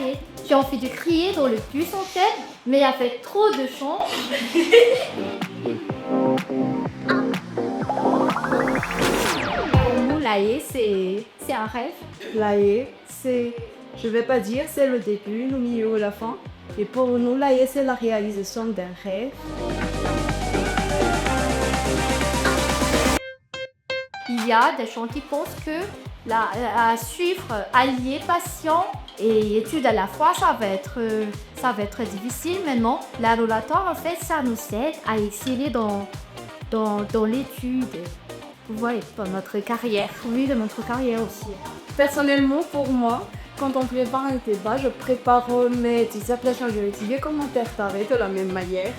l'AE. J'ai envie de crier dans le bus en fait, mais avec trop de chant. Pour nous, l'AE, c'est un rêve. L'AE, je vais pas dire, c'est le début, le milieu ou la fin. Et pour nous, l'AE, c'est la réalisation d'un rêve. Il y a des gens qui pensent que à suivre allié patient et études à la fois, ça va être difficile. Maintenant, la laboratoire, en fait, ça nous aide à exceller dans l'étude. Vous voyez, dans notre carrière. Oui, dans notre carrière aussi. Personnellement, pour moi, quand on prépare un débat, je prépare mes dissertations juridiques et commentaires d'arrêt de la même manière,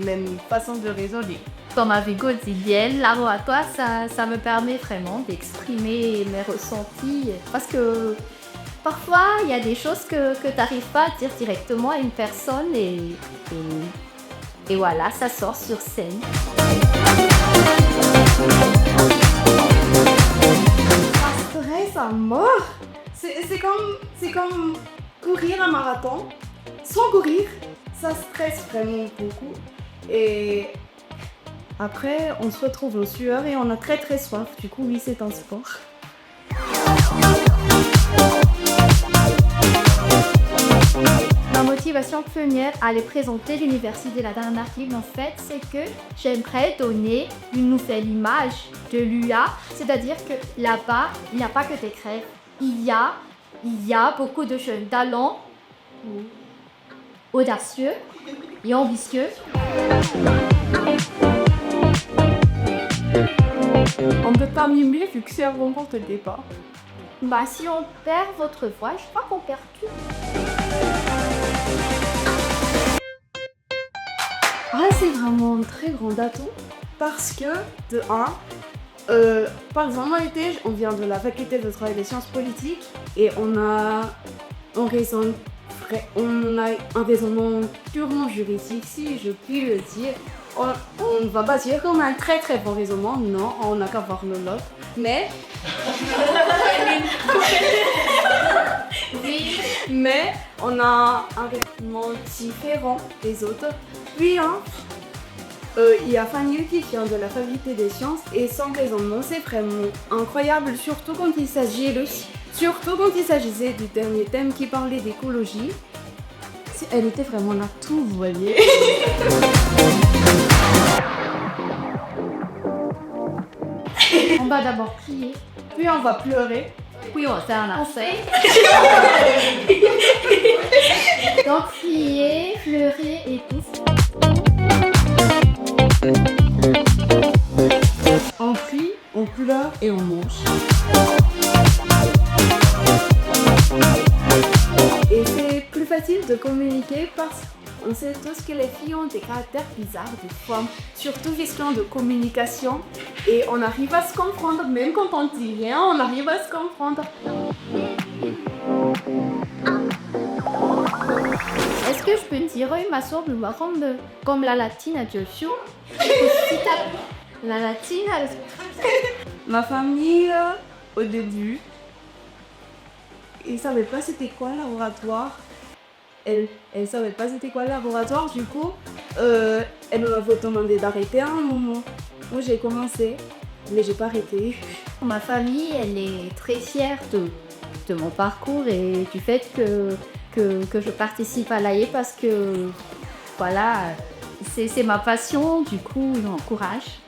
même façon de raisonner. Dans ma vie quotidienne, la laboratoire, ça me permet vraiment d'exprimer mes ressentis. Parce que parfois, il y a des choses que tu n'arrives pas à dire directement à une personne et voilà, ça sort sur scène. Ça stresse à mort. C'est comme courir un marathon. Sans courir, ça stresse vraiment beaucoup. Et après, on se retrouve aux sueurs et on a très très soif. Du coup, oui, c'est un sport. Ma motivation première à aller présenter l'université la dernière article, en fait, c'est que j'aimerais donner une nouvelle image de l'UA. C'est-à-dire que là-bas, il n'y a pas que des grèves. Il y a beaucoup de jeunes talents, audacieux et ambitieux. On ne peut pas mimer vu que c'est un moment de départ. Bah, si on perd votre voix, je crois qu'on perd tout. Ah, c'est vraiment un très grand atout parce que, de un, par exemple, moi, on vient de la faculté de droit et des sciences politiques et on a un raisonnement purement juridique, si je puis le dire. On ne va pas dire qu'on a un très très bon raisonnement, non, on n'a qu'à voir le nôtre, mais mais on a un raisonnement différent des autres. Puis il y a Fanny qui vient de la faculté des sciences et son raisonnement c'est vraiment incroyable, surtout quand il s'agissait du dernier thème qui parlait d'écologie. Elle était vraiment là, tout, vous voyez. On va d'abord crier, Puis on va pleurer. puis on va faire un essai. Donc crier, pleurer et tout. On crie, on pleure et on mange. Et c'est plus facile de communiquer parce qu'on sait tous que les filles ont des caractères bizarres des fois, surtout question de communication. Et on arrive à se comprendre, même quand on dit rien, on arrive à se comprendre. Est-ce que je peux te dire ma soeur me rendre comme la latine à Joshua? La latine, Ma famille, au début, ils savaient pas c'était quoi le laboratoire. Elle savait pas c'était quoi le laboratoire, du coup, elle m'avait demandé d'arrêter à un moment. Moi j'ai commencé, mais j'ai pas arrêté. ma famille, elle est très fière de mon parcours et du fait que je participe à l'AE parce que, voilà, c'est ma passion, du coup, ils m'encouragent.